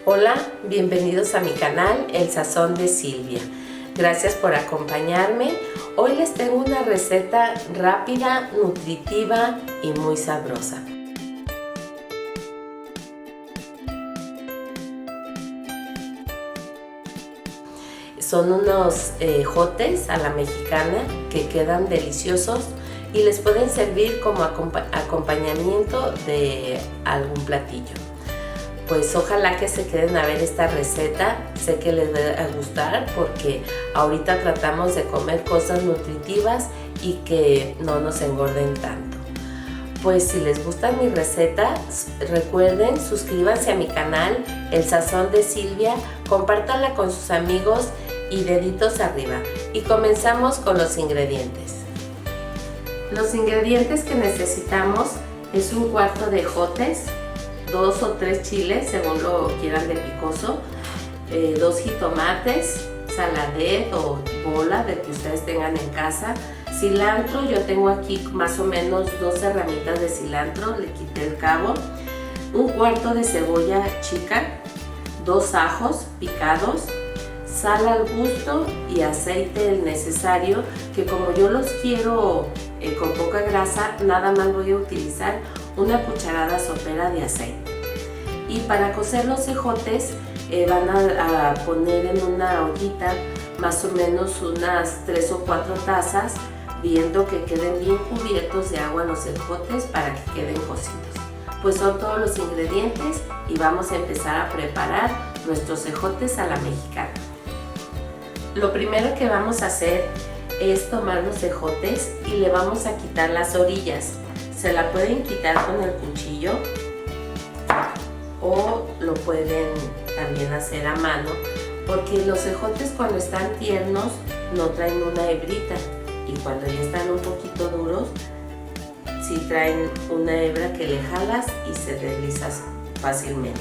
Hola, bienvenidos a mi canal El Sazón de Silvia. Gracias por acompañarme. Hoy les tengo una receta rápida, nutritiva y muy sabrosa. Son unos ejotes a la mexicana que quedan deliciosos y les pueden servir como acompañamiento de algún platillo. Pues ojalá que se queden a ver esta receta, sé que les va a gustar porque ahorita tratamos de comer cosas nutritivas y que no nos engorden tanto. Pues si les gusta mi receta, recuerden, suscríbanse a mi canal El Sazón de Silvia, compártanla con sus amigos y deditos arriba. Y comenzamos con los ingredientes. Los ingredientes que necesitamos es un cuarto de ejotes, 2 o 3 chiles según lo quieran de picoso, 2 jitomates, saladet o bola de que ustedes tengan en casa, cilantro, yo tengo aquí más o menos 12 ramitas de cilantro, le quité el cabo, un cuarto de cebolla chica, 2 ajos picados, sal al gusto y aceite el necesario, que como yo los quiero con poca grasa, nada más voy a utilizar una cucharada sopera de aceite. Y para cocer los ejotes van a poner en una ollita más o menos unas 3 o 4 tazas, viendo que queden bien cubiertos de agua los ejotes para que queden cocidos. Pues son todos los ingredientes y vamos a empezar a preparar nuestros ejotes a la mexicana. Lo primero que vamos a hacer es tomar los ejotes y le vamos a quitar las orillas. Se la pueden quitar con el cuchillo o lo pueden también hacer a mano, porque los ejotes cuando están tiernos no traen una hebrita y cuando ya están un poquito duros sí traen una hebra que le jalas y se desliza fácilmente.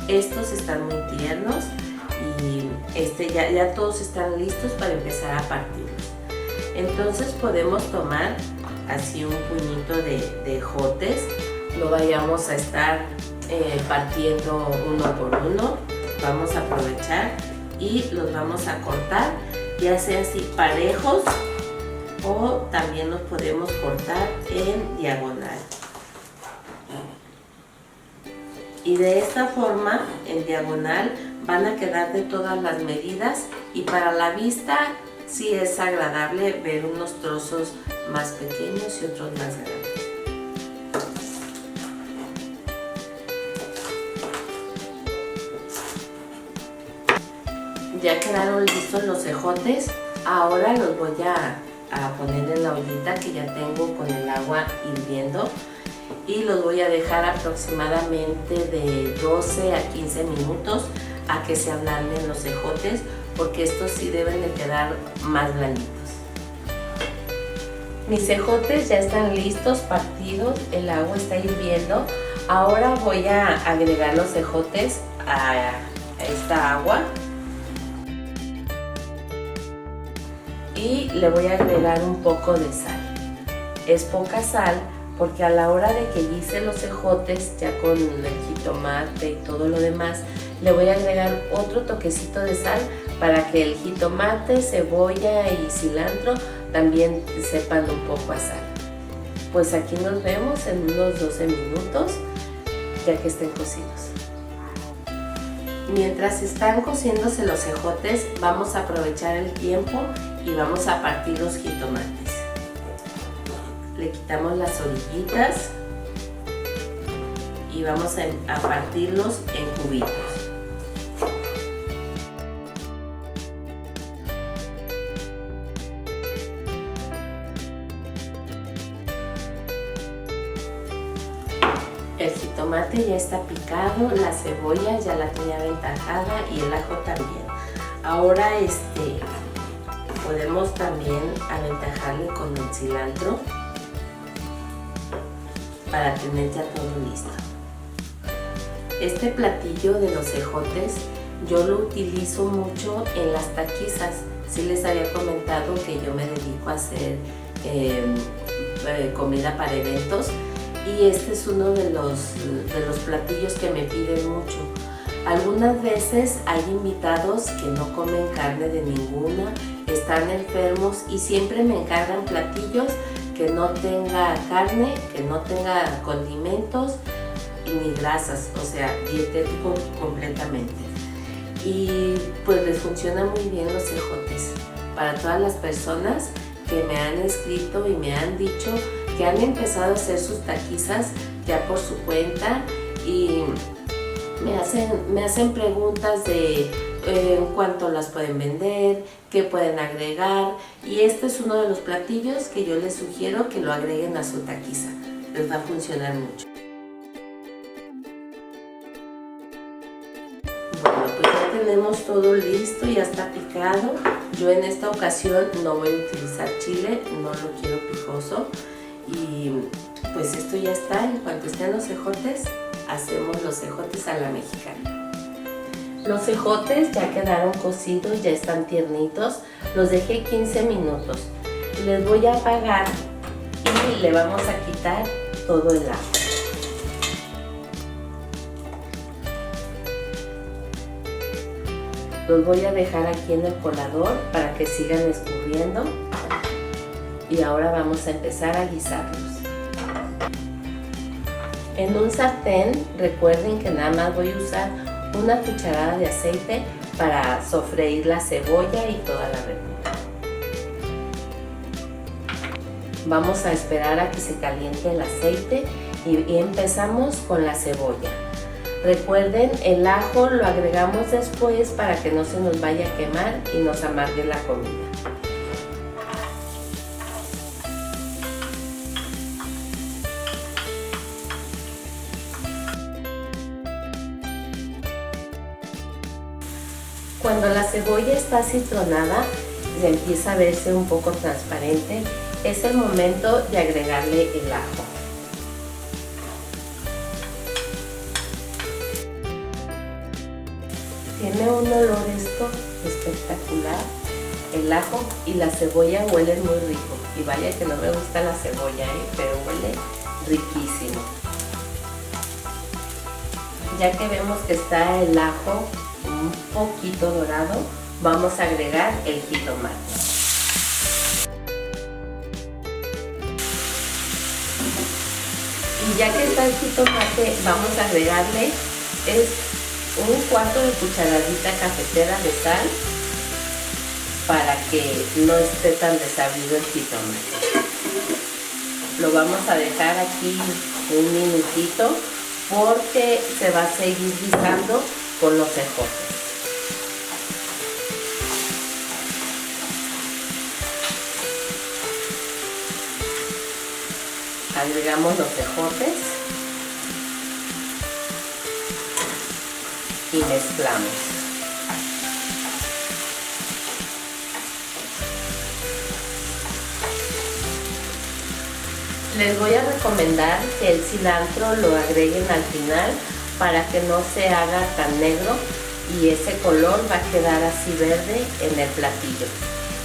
Estos están muy tiernos y ya todos están listos para empezar a partirlos. Entonces podemos tomar así un puñito de ejotes, lo vayamos a estar partiendo uno por uno, vamos a aprovechar y los vamos a cortar, ya sea así parejos o también los podemos cortar en diagonal. Y de esta forma, en diagonal, van a quedar de todas las medidas y para la vista sí es agradable ver unos trozos más pequeños y otros más grandes. Ya quedaron listos los ejotes, ahora los voy a poner en la ollita que ya tengo con el agua hirviendo y los voy a dejar aproximadamente de 12 a 15 minutos a que se ablanden los ejotes, porque estos sí deben de quedar más blanditos. Mis ejotes ya están listos, partidos, el agua está hirviendo. Ahora voy a agregar los ejotes a esta agua y le voy a agregar un poco de sal. Es poca sal porque a la hora de que hice los ejotes, ya con el jitomate y todo lo demás, le voy a agregar otro toquecito de sal para que el jitomate, cebolla y cilantro también sepan un poco a sal. Pues aquí nos vemos en unos 12 minutos ya que estén cocidos. Mientras están cociéndose los ejotes, vamos a aprovechar el tiempo y vamos a partir los jitomates. Le quitamos las orillitas y vamos a partirlos en cubitos. El jitomate ya está picado, la cebolla ya la tenía aventajada y el ajo también. Ahora podemos también aventajarle con el cilantro para tener ya todo listo. Este platillo de los ejotes yo lo utilizo mucho en las taquizas. Sí les había comentado que yo me dedico a hacer comida para eventos y este es uno de los platillos que me piden mucho. Algunas veces hay invitados que no comen carne de ninguna, están enfermos y siempre me encargan platillos que no tenga carne, que no tenga condimentos ni grasas, o sea, dietético completamente. Y pues les funcionan muy bien los ejotes. Para todas las personas que me han escrito y me han dicho que han empezado a hacer sus taquizas ya por su cuenta y me hacen preguntas de cuánto las pueden vender, qué pueden agregar, y este es uno de los platillos que yo les sugiero que lo agreguen a su taquiza. Les va a funcionar mucho. Bueno, pues ya tenemos todo listo, ya está picado. Yo en esta ocasión no voy a utilizar chile, no lo quiero picoso. Y pues esto ya está. En cuanto estén los ejotes, hacemos los ejotes a la mexicana. Los ejotes ya quedaron cocidos, ya están tiernitos. Los dejé 15 minutos. Les voy a apagar y le vamos a quitar todo el ajo. Los voy a dejar aquí en el colador para que sigan escurriendo. Y ahora vamos a empezar a guisarlos. En un sartén, recuerden que nada más voy a usar una cucharada de aceite para sofreír la cebolla y toda la verdura. Vamos a esperar a que se caliente el aceite y empezamos con la cebolla. Recuerden, el ajo lo agregamos después para que no se nos vaya a quemar y nos amargue la comida. Cuando la cebolla está citronada, se empieza a verse un poco transparente, es el momento de agregarle el ajo. Tiene un olor esto espectacular. El ajo y la cebolla huelen muy rico. Y vaya que no me gusta la cebolla, pero huele riquísimo. Ya que vemos que está el ajo un poquito dorado, vamos a agregar el jitomate. Y ya que está el jitomate, vamos a agregarle un cuarto de cucharadita cafetera de sal para que no esté tan desabrido el jitomate. Lo vamos a dejar aquí un minutito porque se va a seguir guisando con los ejotes. Agregamos los ejotes y mezclamos. Les voy a recomendar que el cilantro lo agreguen al final para que no se haga tan negro y ese color va a quedar así verde en el platillo.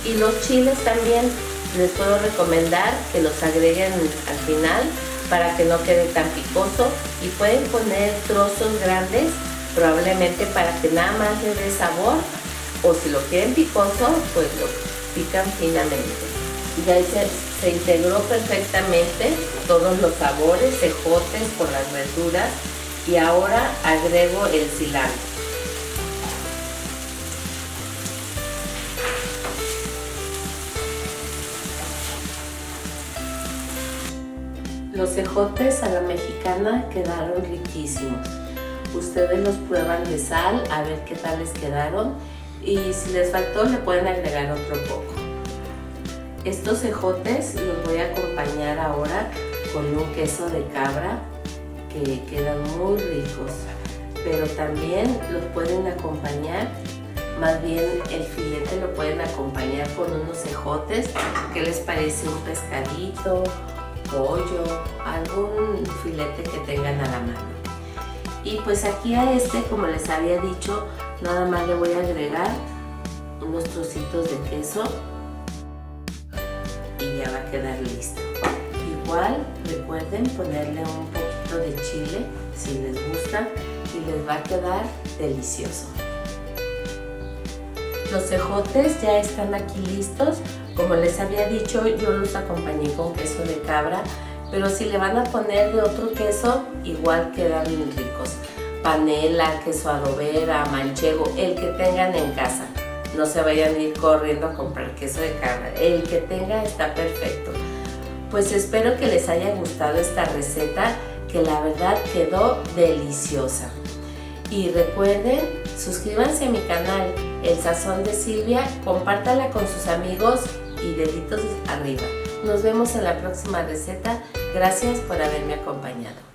Y los chiles también les puedo recomendar que los agreguen al final para que no quede tan picoso, y pueden poner trozos grandes probablemente para que nada más le dé sabor, o si lo quieren picoso pues lo pican finamente. Ya se integró perfectamente todos los sabores, ejotes con las verduras, y ahora agrego el cilantro. Los ejotes a la mexicana quedaron riquísimos. Ustedes los prueban de sal a ver qué tal les quedaron, y si les faltó le pueden agregar otro poco. Estos ejotes los voy a acompañar ahora con un queso de cabra que quedan muy ricos, pero también los pueden acompañar, más bien el filete lo pueden acompañar con unos ejotes. ¿Qué les parece? Un pescadito, pollo, algún filete que tengan a la mano. Y pues aquí a este, como les había dicho, nada más le voy a agregar unos trocitos de queso y ya va a quedar listo. Igual recuerden ponerle un poquito de chile si les gusta, y les va a quedar delicioso. Los ejotes ya están aquí listos. Como les había dicho, yo los acompañé con queso de cabra, pero si le van a poner de otro queso, igual quedan ricos. Panela, queso adobera, manchego, el que tengan en casa. No se vayan a ir corriendo a comprar queso de cabra, el que tenga está perfecto. Pues espero que les haya gustado esta receta, que la verdad quedó deliciosa. Y recuerden, suscríbanse a mi canal, El Sazón de Silvia, compártala con sus amigos y deditos arriba. Nos vemos en la próxima receta. Gracias por haberme acompañado.